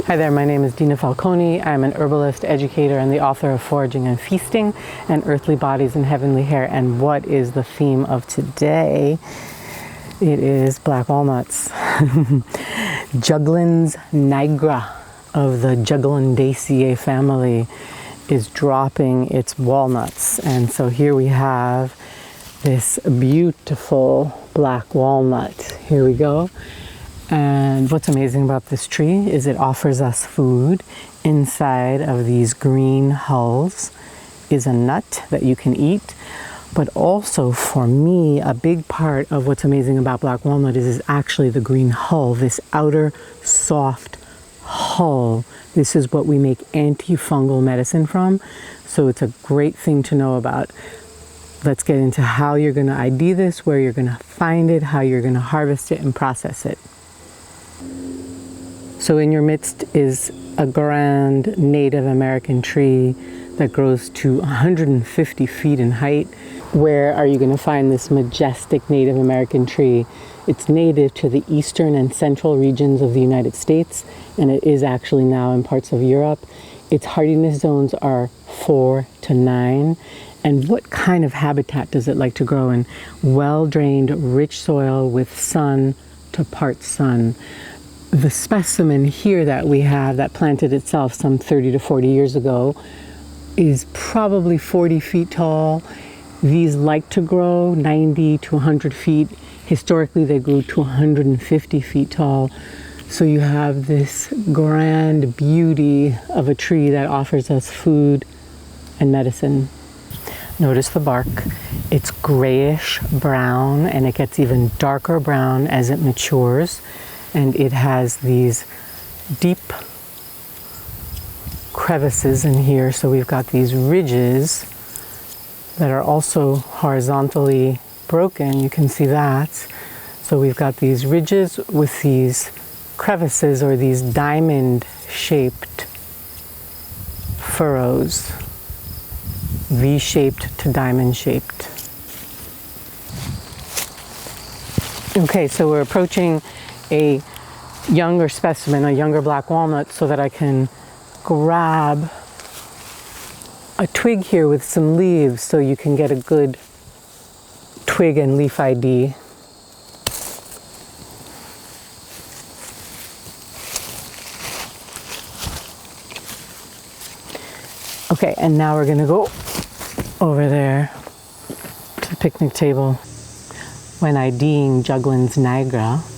Hi there, my name is Dina Falconi. I'm an herbalist, educator, and the author of Foraging and Feasting and Earthly Bodies and Heavenly Hair. And what is the theme of today? It is black walnuts. Juglans Nigra of the Juglandaceae family is dropping its walnuts. And so here we have this beautiful black walnut. Here we go. And what's amazing about this tree is it offers us food. Inside of these green hulls is a nut that you can eat. But also for me, a big part of what's amazing about black walnut is actually the green hull, this outer soft hull. This is what we make antifungal medicine from. So it's a great thing to know about. Let's get into how you're going to ID this, where you're going to find it, how you're going to harvest it and process it. So in your midst is a grand Native American tree that grows to 150 feet in height. Where are you going to find this majestic Native American tree? It's native to the eastern and central regions of the United States, and it is actually now in parts of Europe. Its hardiness zones are 4 to 9. And what kind of habitat does it like to grow in? Well-drained, rich soil with sun to part sun. The specimen here that we have that planted itself some 30 to 40 years ago is probably 40 feet tall. These like to grow 90 to 100 feet. Historically, they grew to 150 feet tall. So you have this grand beauty of a tree that offers us food and medicine. Notice the bark. It's grayish brown, and it gets even darker brown as it matures. And it has these deep crevices in here. So we've got these ridges that are also horizontally broken. You can see that. So we've got these ridges with these crevices or these diamond-shaped furrows, V-shaped to diamond-shaped. Okay, so we're approaching a younger specimen, a younger black walnut, so that I can grab a twig here with some leaves so you can get a good twig and leaf ID. Okay, and now we're going to go over there to the picnic table. When IDing Juglans Nigra,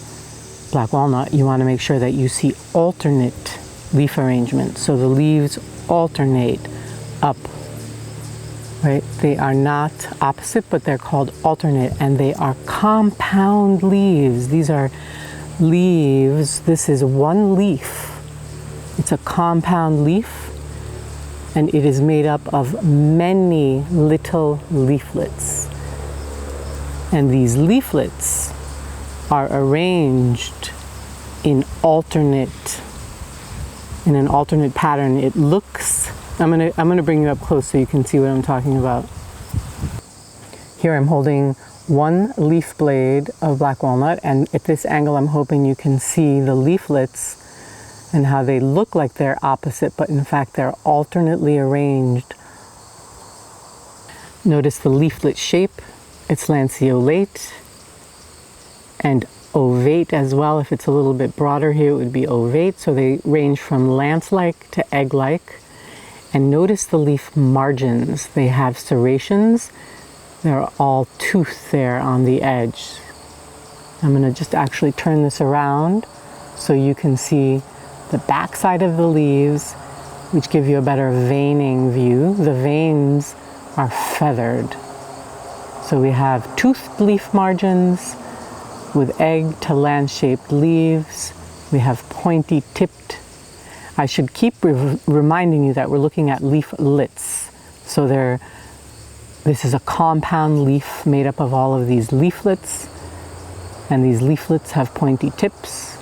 black walnut, you want to make sure that you see alternate leaf arrangement. So the leaves alternate up, right? They are not opposite, but they're called alternate, and they are compound leaves. These are leaves. This is one leaf. It's a compound leaf, and it is made up of many little leaflets. And these leaflets are arranged in an alternate pattern. It looks, I'm gonna bring you up close so you can see what I'm talking about. Here I'm holding one leaf blade of black walnut, and at this angle I'm hoping you can see the leaflets and how they look like they're opposite, but in fact they're alternately arranged. Notice the leaflet shape. It's lanceolate and ovate as well. If it's a little bit broader here, it would be ovate. So they range from lance-like to egg-like. And notice the leaf margins. They have serrations. They're all tooth there on the edge. I'm going to just actually turn this around so you can see the back side of the leaves, which give you a better veining view. The veins are feathered. So we have toothed leaf margins with egg to lance-shaped leaves. We have pointy tipped. I should keep reminding you that we're looking at leaflets. So this is a compound leaf made up of all of these leaflets, and these leaflets have pointy tips.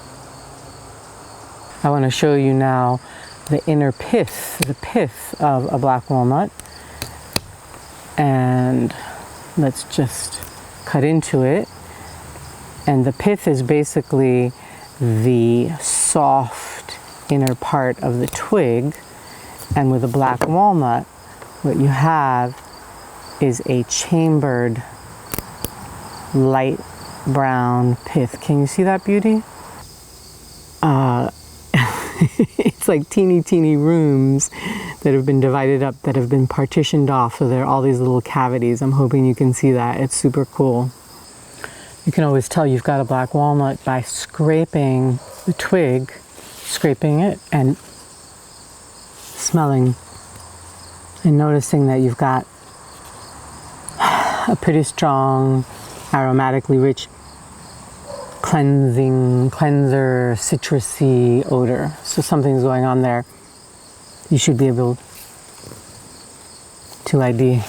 I want to show you now the inner pith, the pith of a black walnut. And let's just cut into it. And the pith is basically the soft, inner part of the twig. And with a black walnut, what you have is a chambered light brown pith. Can you see that beauty? It's like teeny rooms that have been divided up, that have been partitioned off. So there are all these little cavities. I'm hoping you can see that. It's super cool. You can always tell you've got a black walnut by scraping the twig, scraping it and smelling and noticing that you've got a pretty strong, aromatically rich, cleanser, citrusy odor. So something's going on there. You should be able to ID.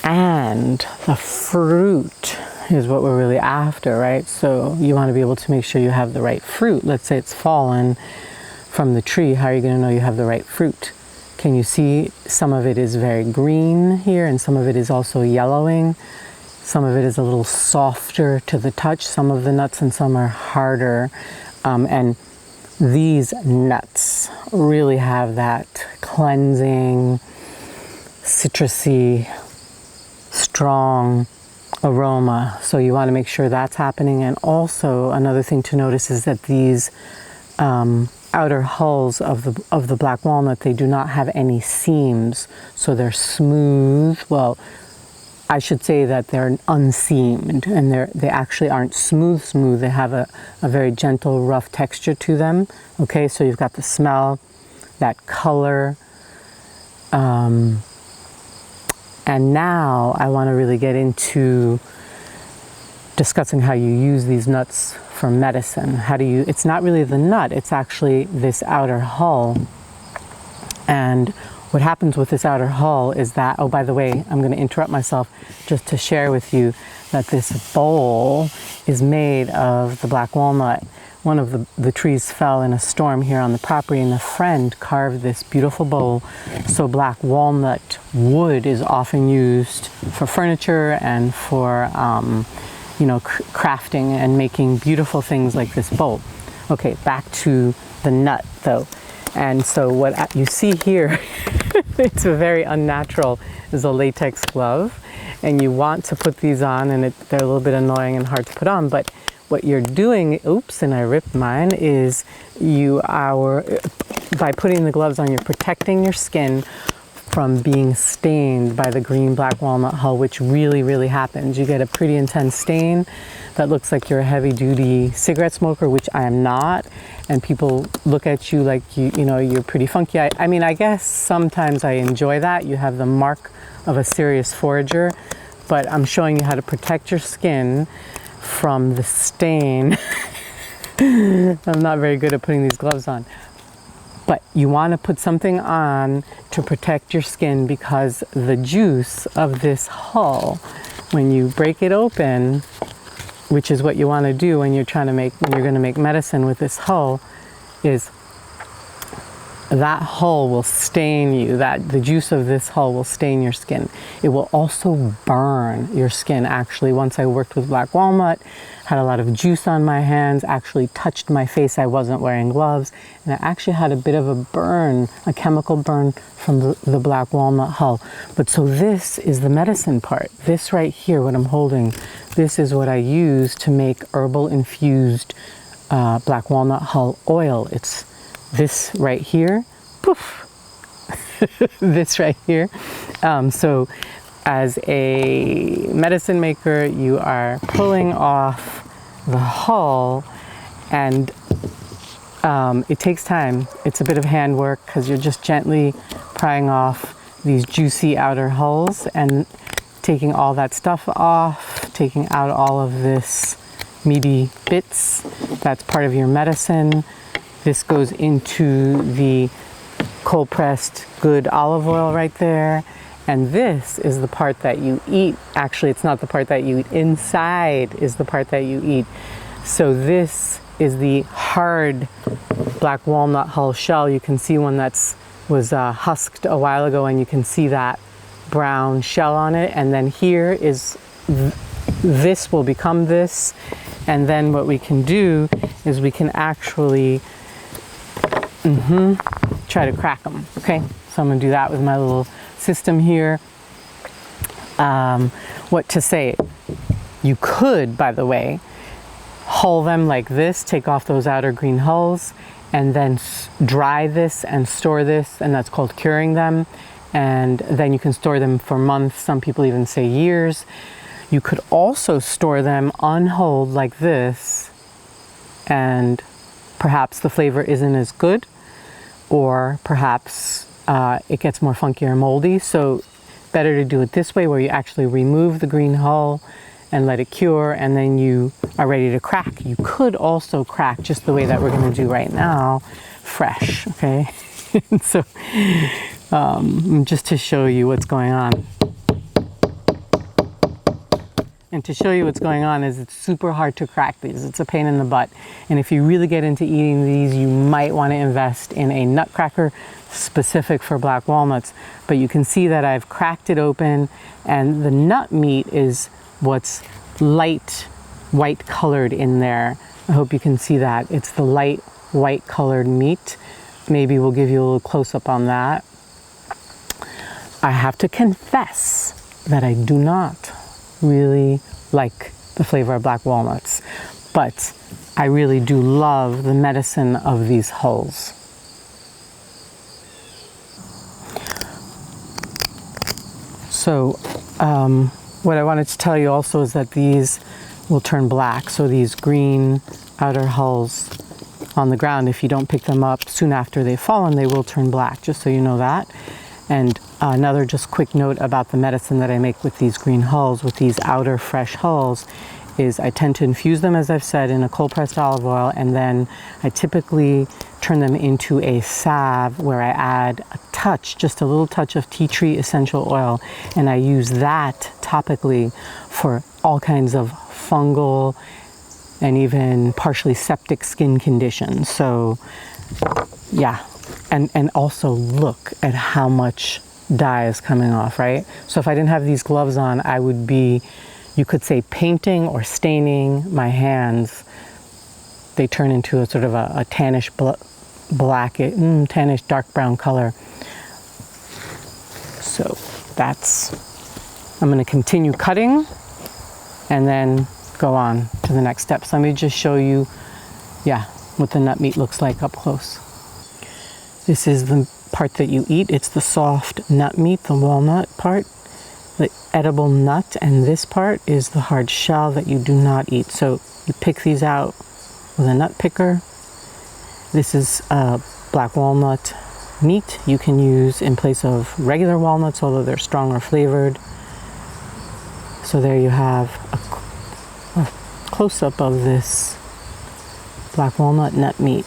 And the fruit is what we're really after, right? So you want to be able to make sure you have the right fruit. Let's say it's fallen from the tree. How are you going to know you have the right fruit? Can you see some of it is very green here and some of it is also yellowing? Some of it is a little softer to the touch, some of the nuts, and some are harder. And these nuts really have that cleansing, citrusy, strong aroma. So you want to make sure that's happening. And also another thing to notice is that these outer hulls of the black walnut, they do not have any seams. So they're smooth. Well, I should say that they're unseamed, and they actually aren't smooth. They have a very gentle, rough texture to them. Okay, so you've got the smell, that color. And now I want to really get into discussing how you use these nuts for medicine. It's not really the nut, it's actually this outer hull. And what happens with this outer hull is that, oh, by the way, I'm going to interrupt myself just to share with you that this bowl is made of the black walnut. One of the trees fell in a storm here on the property, and a friend carved this beautiful bowl. So black walnut wood is often used for furniture and for, crafting and making beautiful things like this bowl. Okay, back to the nut though. And so what you see here, it's a very unnatural, is a latex glove. And you want to put these on, and they're a little bit annoying and hard to put on. But what you're doing, oops, and I ripped mine, is by putting the gloves on, you're protecting your skin from being stained by the green black walnut hull, which really happens. You get a pretty intense stain that looks like you're a heavy-duty cigarette smoker, which I am not, and people look at you like you're pretty funky. I mean, I guess sometimes I enjoy that. You have the mark of a serious forager, but I'm showing you how to protect your skin from the stain. I'm not very good at putting these gloves on. But you want to put something on to protect your skin, because the juice of this hull, when you break it open, which is what you want to do when you're going to make medicine with this hull, is that hull will stain you. The juice of this hull will stain your skin. It will also burn your skin. Actually, once I worked with black walnut, had a lot of juice on my hands, actually touched my face. I wasn't wearing gloves, and I actually had a bit of a burn, a chemical burn from the black walnut hull. But so this is the medicine part. This right here, what I'm holding, this is what I use to make herbal infused black walnut hull oil. It's this right here, poof, this right here. So as a medicine maker, you are pulling off the hull, and it takes time. It's a bit of handwork, because you're just gently prying off these juicy outer hulls and taking all that stuff off, taking out all of this meaty bits. That's part of your medicine. This goes into the cold pressed good olive oil right there. And this is the part that you eat. Actually, it's not the part that you eat. Inside is the part that you eat. So this is the hard black walnut hull shell. You can see one was husked a while ago, and you can see that brown shell on it. And then here is, this will become this. And then what we can do is we can actually try to crack them. Okay, so I'm gonna do that with my little system here. What to say? You could, by the way, hull them like this, take off those outer green hulls, and then dry this and store this, and that's called curing them. And then you can store them for months. Some people even say years. You could also store them unhulled like this, and perhaps the flavor isn't as good, or perhaps it gets more funky or moldy. So better to do it this way, where you actually remove the green hull and let it cure, and then you are ready to crack. You could also crack just the way that we're going to do right now, fresh, okay? So just to show you what's going on. And to show you what's going on is it's super hard to crack these. It's a pain in the butt. And if you really get into eating these, you might want to invest in a nut cracker specific for black walnuts. But you can see that I've cracked it open, and the nut meat is what's light white colored in there. I hope you can see that. It's the light white colored meat. Maybe we'll give you a little close up on that. I have to confess that I do not really like the flavor of black walnuts, but I really do love the medicine of these hulls. So what I wanted to tell you also is that these will turn black. So these green outer hulls on the ground, if you don't pick them up soon after they've fallen, they will turn black, just so you know that. And another just quick note about the medicine that I make with these green hulls, with these outer fresh hulls, is I tend to infuse them, as I've said, in a cold pressed olive oil, and then I typically turn them into a salve where I add a touch, just a little touch of tea tree essential oil, and I use that topically for all kinds of fungal and even partially septic skin conditions. So yeah, and also look at how much dye is coming off, right? So if I didn't have these gloves on, I would be, you could say, painting or staining my hands. They turn into a sort of a tannish tannish dark brown color. So that's, I'm going to continue cutting and then go on to the next steps. Let me just show you, yeah, what the nut meat looks like up close. This is the part that you eat. It's the soft nut meat, the walnut part, the edible nut, and this part is the hard shell that you do not eat. So you pick these out with a nut picker. This is black walnut meat you can use in place of regular walnuts, although they're stronger flavored. So there you have a close-up of this black walnut nut meat.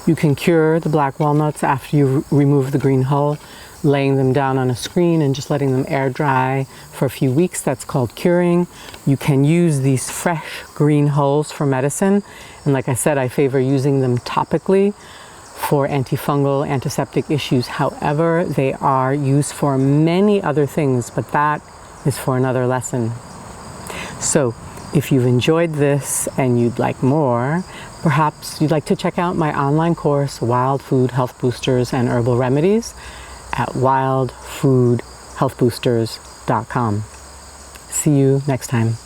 You can cure the black walnuts after you remove the green hull, laying them down on a screen and just letting them air dry for a few weeks. That's called curing. You can use these fresh green hulls for medicine. And like I said, I favor using them topically for antifungal, antiseptic issues. However, they are used for many other things, but that is for another lesson. So if you've enjoyed this and you'd like more, perhaps you'd like to check out my online course, Wild Food Health Boosters and Herbal Remedies, at wildfoodhealthboosters.com. See you next time.